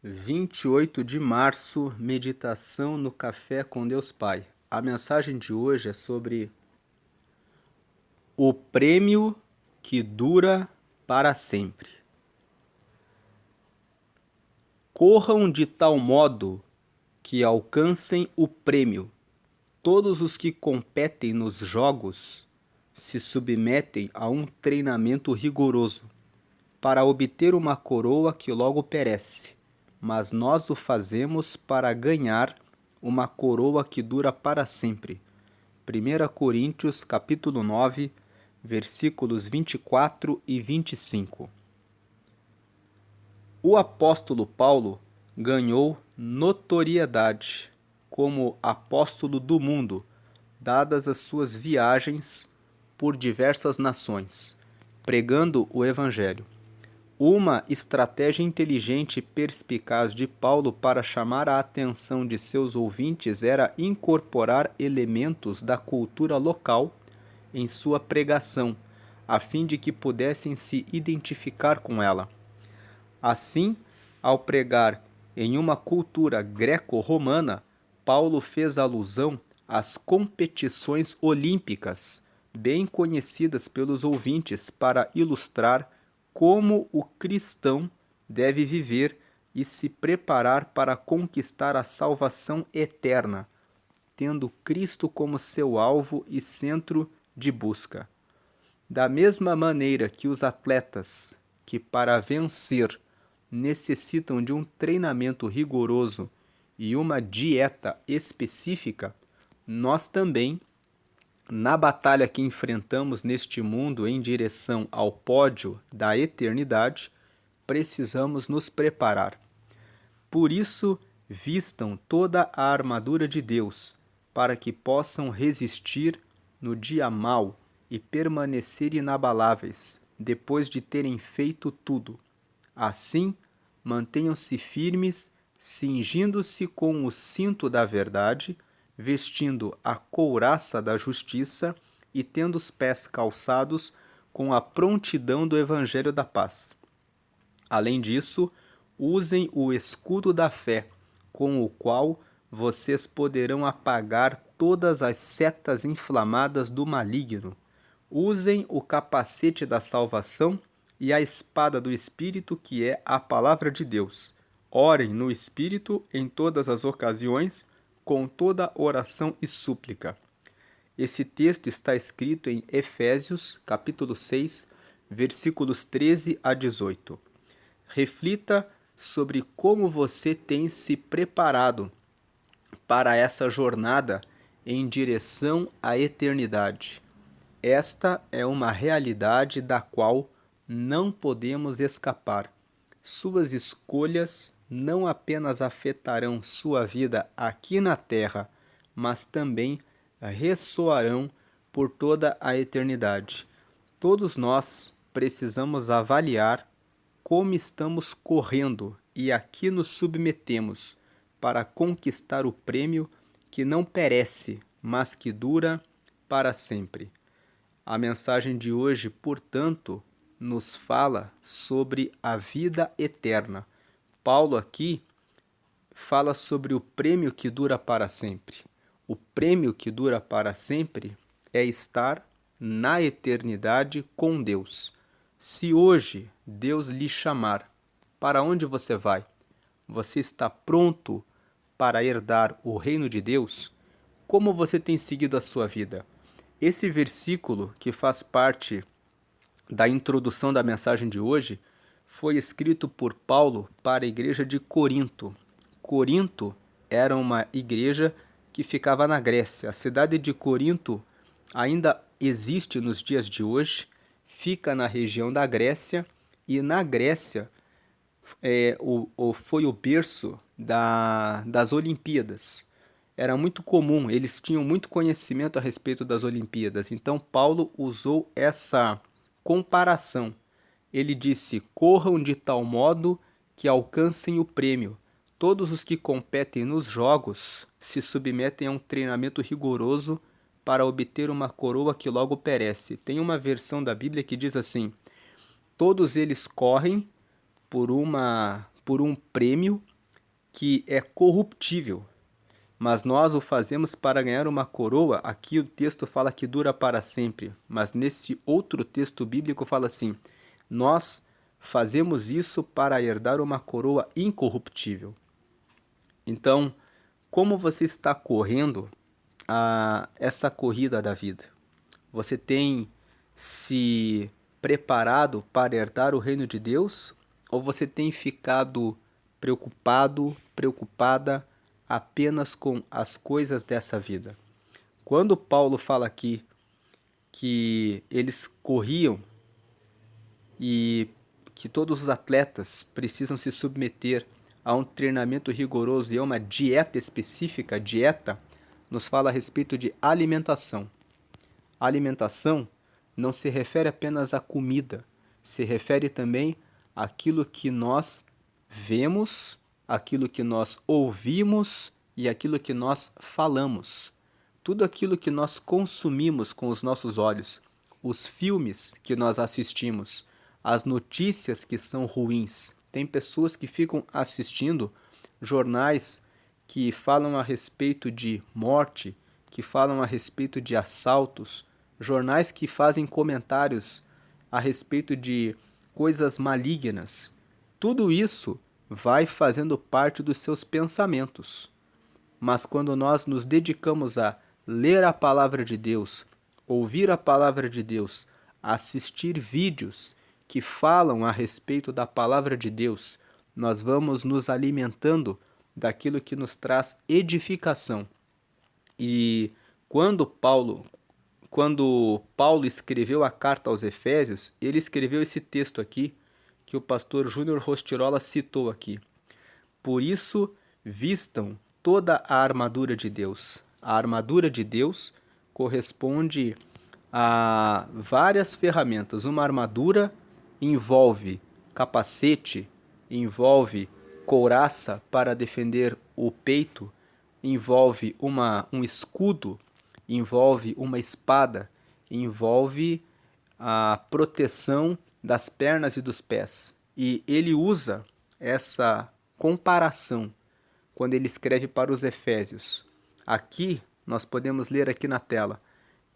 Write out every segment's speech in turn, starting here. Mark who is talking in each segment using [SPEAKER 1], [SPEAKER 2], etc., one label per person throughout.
[SPEAKER 1] 28 de março, meditação no Café com Deus Pai. A mensagem de hoje é sobre o prêmio que dura para sempre. Corram de tal modo que alcancem o prêmio. Todos os que competem nos jogos se submetem a um treinamento rigoroso para obter uma coroa que logo perece, mas nós o fazemos para ganhar uma coroa que dura para sempre. 1 Coríntios capítulo 9, versículos 24 e 25. O apóstolo Paulo ganhou notoriedade como apóstolo do mundo, dadas as suas viagens por diversas nações, pregando o evangelho. Uma estratégia inteligente e perspicaz de Paulo para chamar a atenção de seus ouvintes era incorporar elementos da cultura local em sua pregação, a fim de que pudessem se identificar com ela. Assim, ao pregar em uma cultura greco-romana, Paulo fez alusão às competições olímpicas, bem conhecidas pelos ouvintes, para ilustrar como o cristão deve viver e se preparar para conquistar a salvação eterna, tendo Cristo como seu alvo e centro de busca. Da mesma maneira que os atletas, que para vencer necessitam de um treinamento rigoroso e uma dieta específica, nós também, na batalha que enfrentamos neste mundo em direção ao pódio da eternidade, precisamos nos preparar. Por isso, vistam toda a armadura de Deus, para que possam resistir no dia mau e permanecer inabaláveis, depois de terem feito tudo. Assim, mantenham-se firmes, cingindo-se com o cinto da verdade, vestindo a couraça da justiça e tendo os pés calçados com a prontidão do evangelho da paz. Além disso, usem o escudo da fé, com o qual vocês poderão apagar todas as setas inflamadas do maligno. Usem o capacete da salvação e a espada do Espírito, que é a palavra de Deus. Orem no Espírito em todas as ocasiões, com toda oração e súplica. Esse texto está escrito em Efésios, capítulo 6, versículos 13 a 18. Reflita sobre como você tem se preparado para essa jornada em direção à eternidade. Esta é uma realidade da qual não podemos escapar. Suas escolhas não apenas afetarão sua vida aqui na Terra, mas também ressoarão por toda a eternidade. Todos nós precisamos avaliar como estamos correndo e a que nos submetemos para conquistar o prêmio que não perece, mas que dura para sempre. A mensagem de hoje, portanto, nos fala sobre a vida eterna. Paulo aqui fala sobre o prêmio que dura para sempre. O prêmio que dura para sempre é estar na eternidade com Deus. Se hoje Deus lhe chamar, para onde você vai? Você está pronto para herdar o reino de Deus? Como você tem seguido a sua vida? Esse versículo, que faz parte da introdução da mensagem de hoje, foi escrito por Paulo para a igreja de Corinto. Corinto era uma igreja que ficava na Grécia. A cidade de Corinto ainda existe nos dias de hoje, fica na região da Grécia, e na Grécia foi o berço das Olimpíadas. Era muito comum, eles tinham muito conhecimento a respeito das Olimpíadas. Então Paulo usou essa comparação. Ele disse: corram de tal modo que alcancem o prêmio. Todos os que competem nos jogos se submetem a um treinamento rigoroso para obter uma coroa que logo perece. Tem uma versão da Bíblia que diz assim: todos eles correm por um prêmio que é corruptível, mas nós o fazemos para ganhar uma coroa. Aqui o texto fala que dura para sempre, mas nesse outro texto bíblico fala assim: nós fazemos isso para herdar uma coroa incorruptível. Então, como você está correndo essa corrida da vida? Você tem se preparado para herdar o reino de Deus? Ou você tem ficado preocupado, preocupada apenas com as coisas dessa vida? Quando Paulo fala aqui que eles corriam e que todos os atletas precisam se submeter a um treinamento rigoroso e a uma dieta específica, dieta nos fala a respeito de alimentação. A alimentação não se refere apenas à comida, se refere também àquilo que nós vemos, àquilo que nós ouvimos e àquilo que nós falamos. Tudo aquilo que nós consumimos com os nossos olhos, os filmes que nós assistimos, as notícias que são ruins. Tem pessoas que ficam assistindo jornais que falam a respeito de morte, que falam a respeito de assaltos, jornais que fazem comentários a respeito de coisas malignas. Tudo isso vai fazendo parte dos seus pensamentos. Mas quando nós nos dedicamos a ler a palavra de Deus, ouvir a palavra de Deus, assistir vídeos que falam a respeito da palavra de Deus, nós vamos nos alimentando daquilo que nos traz edificação. E quando Paulo escreveu a carta aos Efésios, ele escreveu esse texto aqui, que o pastor Júnior Rostirola citou aqui. Por isso, vistam toda a armadura de Deus. A armadura de Deus corresponde a várias ferramentas. Uma armadura envolve capacete, envolve couraça para defender o peito, envolve um escudo, envolve uma espada, envolve a proteção das pernas e dos pés. E ele usa essa comparação quando ele escreve para os Efésios. Aqui, nós podemos ler aqui na tela,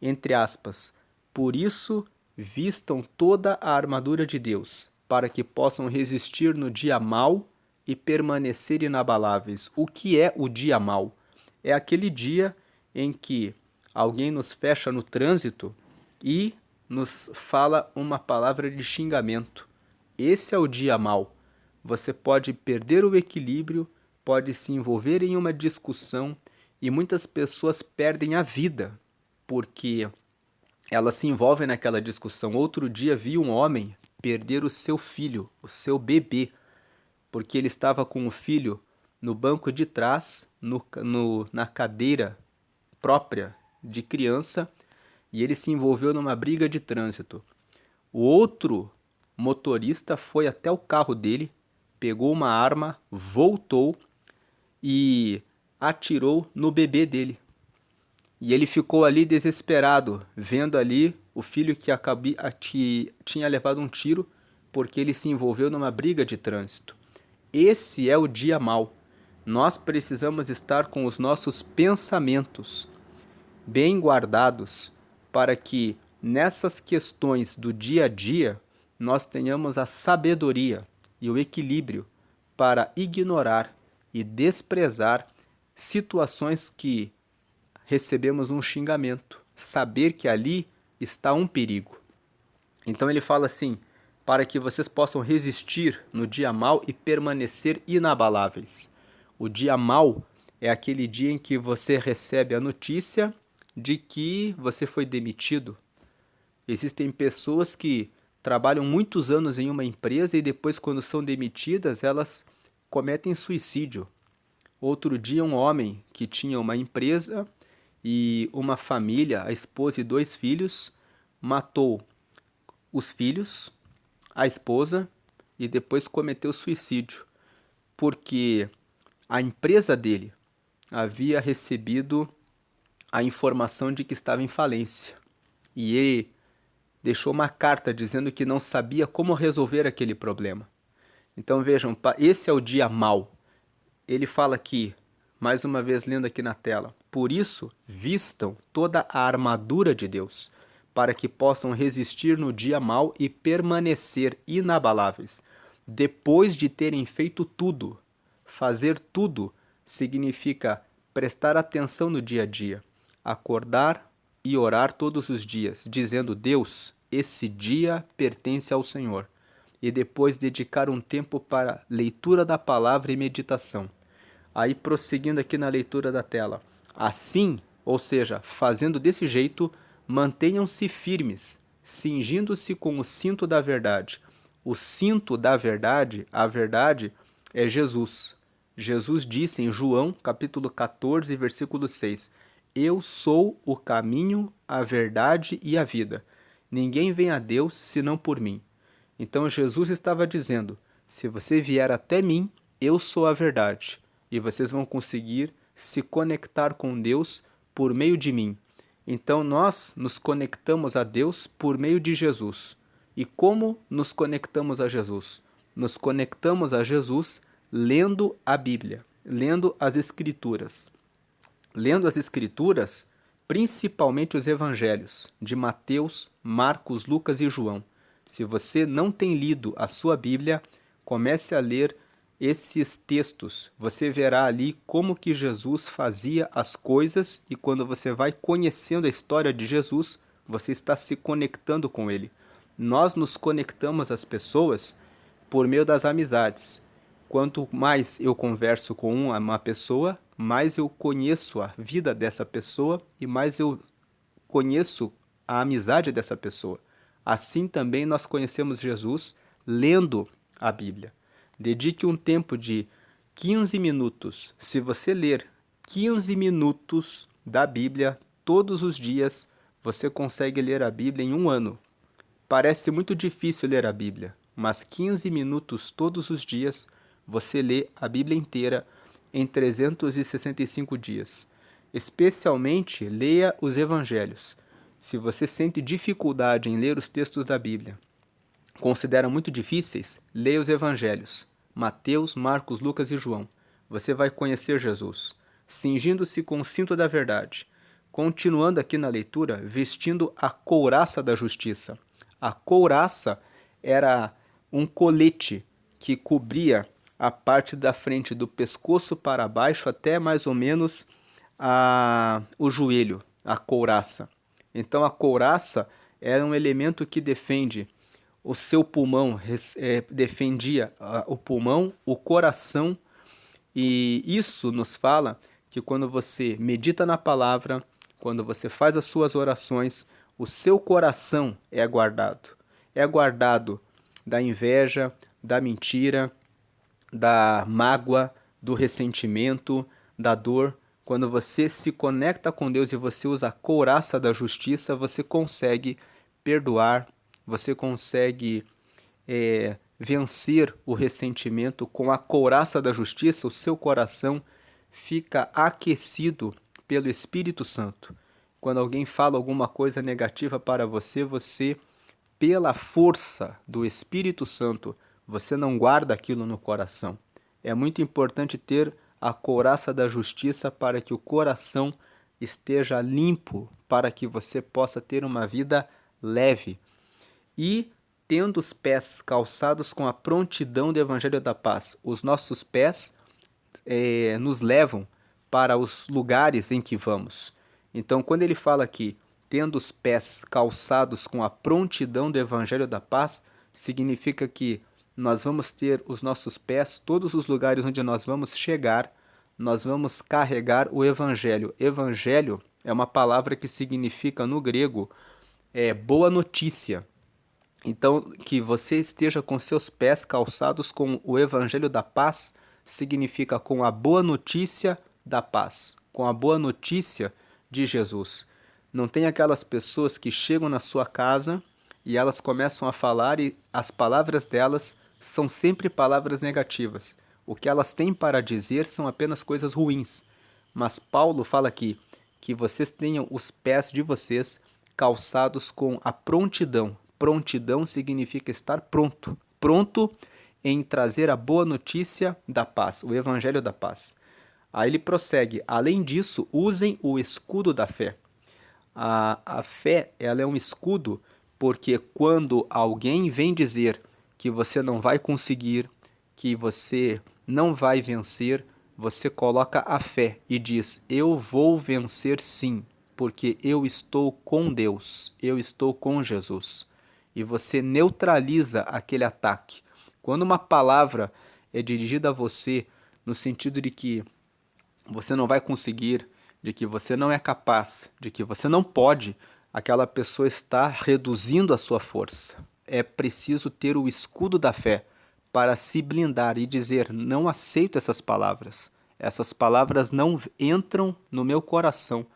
[SPEAKER 1] entre aspas, por isso vistam toda a armadura de Deus, para que possam resistir no dia mau e permanecer inabaláveis. O que é o dia mau? É aquele dia em que alguém nos fecha no trânsito e nos fala uma palavra de xingamento. Esse é o dia mau. Você pode perder o equilíbrio, pode se envolver em uma discussão e muitas pessoas perdem a vida porque elas se envolvem naquela discussão. Outro dia vi um homem perder o seu filho, o seu bebê, porque ele estava com o filho no banco de trás, na cadeira própria de criança, e ele se envolveu numa briga de trânsito. O outro motorista foi até o carro dele, pegou uma arma, voltou e atirou no bebê dele. E ele ficou ali desesperado, vendo ali o filho que tinha levado um tiro porque ele se envolveu numa briga de trânsito. Esse é o dia mau. Nós precisamos estar com os nossos pensamentos bem guardados para que nessas questões do dia a dia nós tenhamos a sabedoria e o equilíbrio para ignorar e desprezar situações que recebemos um xingamento, saber que ali está um perigo. Então ele fala assim, para que vocês possam resistir no dia mau e permanecer inabaláveis. O dia mau é aquele dia em que você recebe a notícia de que você foi demitido. Existem pessoas que trabalham muitos anos em uma empresa e depois, quando são demitidas, elas cometem suicídio. Outro dia, um homem que tinha uma empresa e uma família, a esposa e 2 filhos, matou os filhos, a esposa e depois cometeu suicídio, porque a empresa dele havia recebido a informação de que estava em falência e ele deixou uma carta dizendo que não sabia como resolver aquele problema. Então vejam, esse é o dia mau. ele fala aqui, mais uma vez lendo aqui na tela: por isso, vistam toda a armadura de Deus, para que possam resistir no dia mau e permanecer inabaláveis. Depois de terem feito tudo, fazer tudo significa prestar atenção no dia a dia, acordar e orar todos os dias, dizendo: Deus, esse dia pertence ao Senhor. E depois dedicar um tempo para leitura da palavra e meditação. Aí prosseguindo aqui na leitura da tela. Assim, ou seja, fazendo desse jeito, mantenham-se firmes, cingindo-se com o cinto da verdade. O cinto da verdade, a verdade é Jesus. Jesus disse em João, capítulo 14, versículo 6: Eu sou o caminho, a verdade e a vida. Ninguém vem a Deus senão por mim. Então Jesus estava dizendo: se você vier até mim, eu sou a verdade, e vocês vão conseguir se conectar com Deus por meio de mim. Então nós nos conectamos a Deus por meio de Jesus. E como nos conectamos a Jesus? Nos conectamos a Jesus lendo a Bíblia, lendo as Escrituras. Lendo as Escrituras, principalmente os Evangelhos de Mateus, Marcos, Lucas e João. Se você não tem lido a sua Bíblia, comece a ler esses textos. Você verá ali como que Jesus fazia as coisas, e quando você vai conhecendo a história de Jesus, você está se conectando com ele. Nós nos conectamos às pessoas por meio das amizades. Quanto mais eu converso com uma pessoa, mais eu conheço a vida dessa pessoa e mais eu conheço a amizade dessa pessoa. Assim também nós conhecemos Jesus lendo a Bíblia. Dedique um tempo de 15 minutos. Se você ler 15 minutos da Bíblia todos os dias, você consegue ler a Bíblia em um ano. Parece muito difícil ler a Bíblia, mas 15 minutos todos os dias você lê a Bíblia inteira em 365 dias. Especialmente, leia os Evangelhos. Se você sente dificuldade em ler os textos da Bíblia, considera muito difíceis, leia os Evangelhos. Mateus, Marcos, Lucas e João. Você vai conhecer Jesus, cingindo-se com o cinto da verdade. Continuando aqui na leitura, vestindo a couraça da justiça. A couraça era um colete que cobria a parte da frente do pescoço para baixo até mais ou menos o joelho, a couraça. Então a couraça era um elemento que defende o seu pulmão, defendia o pulmão, o coração, e isso nos fala que quando você medita na palavra, quando você faz as suas orações, o seu coração é guardado. É guardado da inveja, da mentira, da mágoa, do ressentimento, da dor. Quando você se conecta com Deus e você usa a couraça da justiça, você consegue perdoar, você consegue vencer o ressentimento. Com a couraça da justiça, o seu coração fica aquecido pelo Espírito Santo. Quando alguém fala alguma coisa negativa para você, pela força do Espírito Santo, você não guarda aquilo no coração. É muito importante ter a couraça da justiça para que o coração esteja limpo, para que você possa ter uma vida leve. E tendo os pés calçados com a prontidão do Evangelho da Paz. Os nossos pés nos levam para os lugares em que vamos. Então, quando ele fala aqui, tendo os pés calçados com a prontidão do Evangelho da Paz, significa que nós vamos ter os nossos pés, todos os lugares onde nós vamos chegar, nós vamos carregar o Evangelho. Evangelho é uma palavra que significa no grego boa notícia. Então, que você esteja com seus pés calçados com o Evangelho da Paz, significa com a boa notícia da paz, com a boa notícia de Jesus. Não tem aquelas pessoas que chegam na sua casa e elas começam a falar e as palavras delas são sempre palavras negativas. O que elas têm para dizer são apenas coisas ruins. Mas Paulo fala aqui que vocês tenham os pés de vocês calçados com a prontidão. Prontidão significa estar pronto. Pronto em trazer a boa notícia da paz, o evangelho da paz. Aí ele prossegue, além disso, usem o escudo da fé. A fé, ela é um escudo, porque quando alguém vem dizer que você não vai conseguir, que você não vai vencer, você coloca a fé e diz, eu vou vencer sim, porque eu estou com Deus, eu estou com Jesus. E você neutraliza aquele ataque. Quando uma palavra é dirigida a você no sentido de que você não vai conseguir, de que você não é capaz, de que você não pode, aquela pessoa está reduzindo a sua força. É preciso ter o escudo da fé para se blindar e dizer: não aceito essas palavras. Essas palavras não entram no meu coração.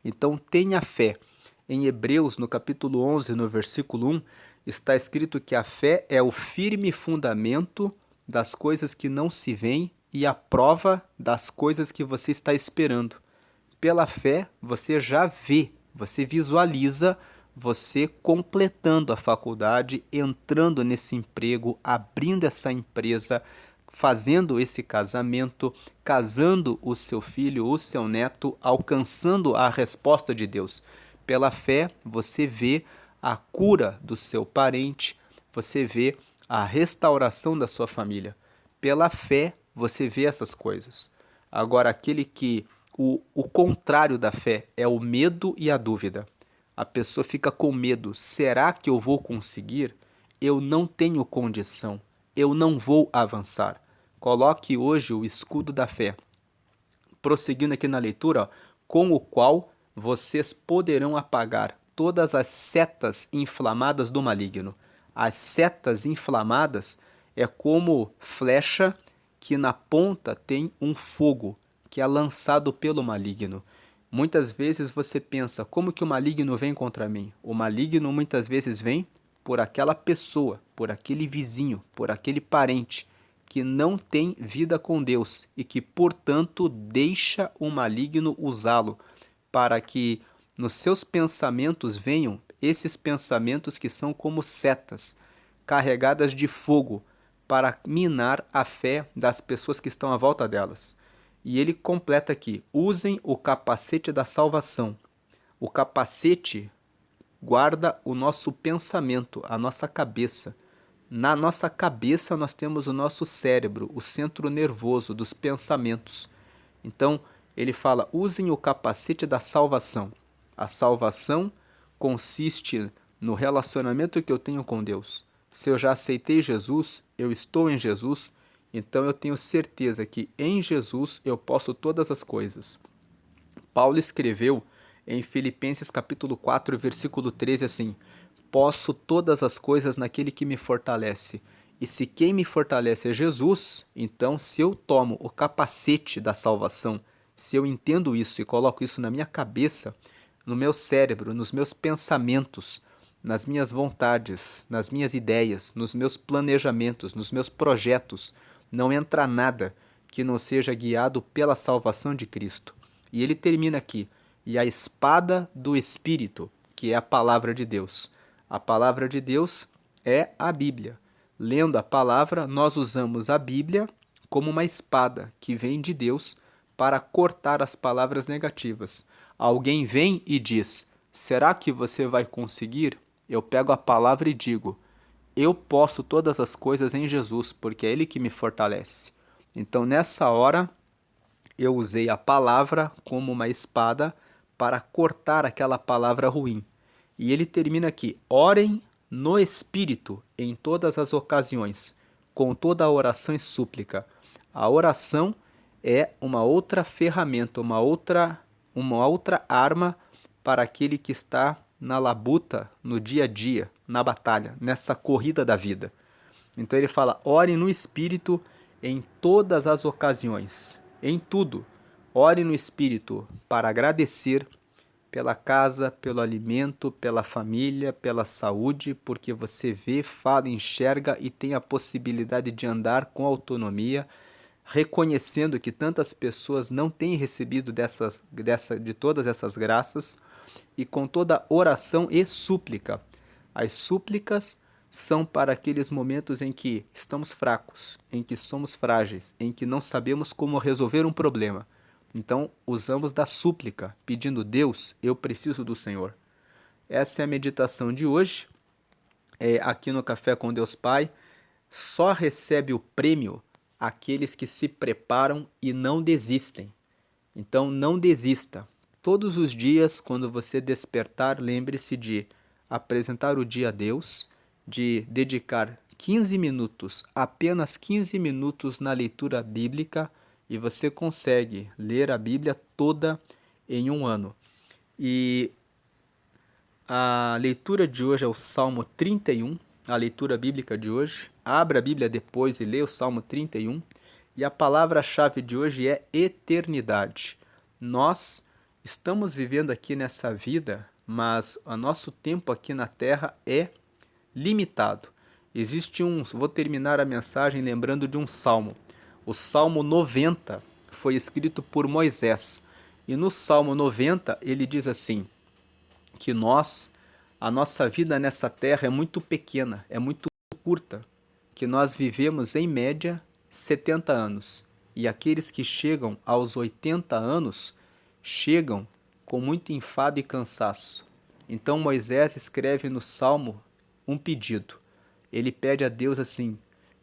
[SPEAKER 1] Então tenha fé. Em Hebreus, no capítulo 11, no versículo 1, está escrito que a fé é o firme fundamento das coisas que não se veem e a prova das coisas que você está esperando. Pela fé, você já vê, você visualiza você completando a faculdade, entrando nesse emprego, abrindo essa empresa, fazendo esse casamento, casando o seu filho, o seu neto, alcançando a resposta de Deus. Pela fé, você vê a cura do seu parente, você vê a restauração da sua família. Pela fé, você vê essas coisas. Agora, aquele que o contrário da fé é o medo e a dúvida. A pessoa fica com medo. Será que eu vou conseguir? Eu não tenho condição. Eu não vou avançar. Coloque hoje o escudo da fé. Prosseguindo aqui na leitura, ó, com o qual vocês poderão apagar todas as setas inflamadas do maligno. As setas inflamadas é como flecha que na ponta tem um fogo que é lançado pelo maligno. Muitas vezes você pensa, como que o maligno vem contra mim? O maligno muitas vezes vem por aquela pessoa, por aquele vizinho, por aquele parente que não tem vida com Deus e que, portanto, deixa o maligno usá-lo para que nos seus pensamentos venham esses pensamentos que são como setas carregadas de fogo para minar a fé das pessoas que estão à volta delas. E ele completa aqui: usem o capacete da salvação. O capacete guarda o nosso pensamento, a nossa cabeça. Na nossa cabeça nós temos o nosso cérebro, o centro nervoso dos pensamentos. Então, ele fala: usem o capacete da salvação. A salvação consiste no relacionamento que eu tenho com Deus. Se eu já aceitei Jesus, eu estou em Jesus, então eu tenho certeza que em Jesus eu posso todas as coisas. Paulo escreveu em Filipenses capítulo 4, versículo 13 assim: posso todas as coisas naquele que me fortalece. E se quem me fortalece é Jesus, então se eu tomo o capacete da salvação, se eu entendo isso e coloco isso na minha cabeça, no meu cérebro, nos meus pensamentos, nas minhas vontades, nas minhas ideias, nos meus planejamentos, nos meus projetos, não entra nada que não seja guiado pela salvação de Cristo. E ele termina aqui: e a espada do Espírito, que é a palavra de Deus. A palavra de Deus é a Bíblia. Lendo a palavra, nós usamos a Bíblia como uma espada que vem de Deus para cortar as palavras negativas. Alguém vem e diz: será que você vai conseguir? Eu pego a palavra e digo: eu posso todas as coisas em Jesus, porque é Ele que me fortalece. Então, nessa hora, eu usei a palavra como uma espada para cortar aquela palavra ruim. E ele termina aqui: orem no Espírito em todas as ocasiões, com toda a oração e súplica. A oração é uma outra ferramenta, uma outra arma para aquele que está na labuta, no dia a dia, na batalha, nessa corrida da vida. Então ele fala: ore no Espírito em todas as ocasiões, em tudo. Ore no Espírito para agradecer pela casa, pelo alimento, pela família, pela saúde, porque você vê, fala, enxerga e tem a possibilidade de andar com autonomia, reconhecendo que tantas pessoas não têm recebido de todas essas graças, e com toda oração e súplica. As súplicas são para aqueles momentos em que estamos fracos, em que somos frágeis, em que não sabemos como resolver um problema. Então, usamos da súplica, pedindo: Deus, eu preciso do Senhor. Essa é a meditação de hoje, aqui no Café com Deus Pai. Só recebe o prêmio aqueles que se preparam e não desistem. Então, não desista. Todos os dias, quando você despertar, lembre-se de apresentar o dia a Deus, de dedicar 15 minutos, apenas 15 minutos na leitura bíblica, e você consegue ler a Bíblia toda em um ano. E a leitura de hoje é o Salmo 31, a leitura bíblica de hoje. Abra a Bíblia depois e lê o Salmo 31. E a palavra-chave de hoje é eternidade. Nós estamos vivendo aqui nessa vida, mas o nosso tempo aqui na Terra é limitado. Vou terminar a mensagem lembrando de um salmo. O Salmo 90 foi escrito por Moisés. E no Salmo 90 ele diz assim: que a nossa vida nessa terra é muito pequena, é muito curta, que nós vivemos em média 70 anos. E aqueles que chegam aos 80 anos chegam com muito enfado e cansaço. Então Moisés escreve no Salmo um pedido. Ele pede a Deus assim: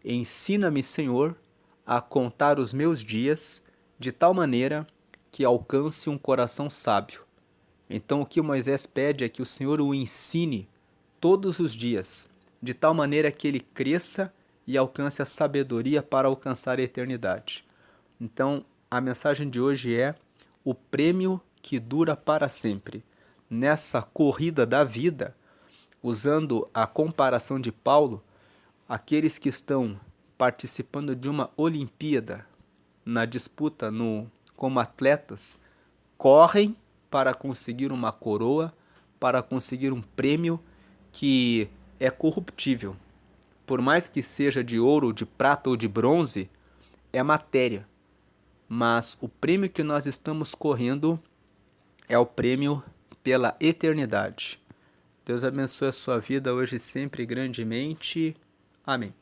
[SPEAKER 1] ensina-me, Senhor, a contar os meus dias de tal maneira que alcance um coração sábio. Então o que Moisés pede é que o Senhor o ensine todos os dias, de tal maneira que ele cresça e alcance a sabedoria para alcançar a eternidade. Então a mensagem de hoje é o prêmio que dura para sempre. Nessa corrida da vida, usando a comparação de Paulo, aqueles que estão participando de uma Olimpíada, na disputa como atletas, correm para conseguir uma coroa, para conseguir um prêmio que é corruptível. Por mais que seja de ouro, de prata ou de bronze, é matéria. Mas o prêmio que nós estamos correndo é o prêmio pela eternidade. Deus abençoe a sua vida hoje sempre grandemente. Amém.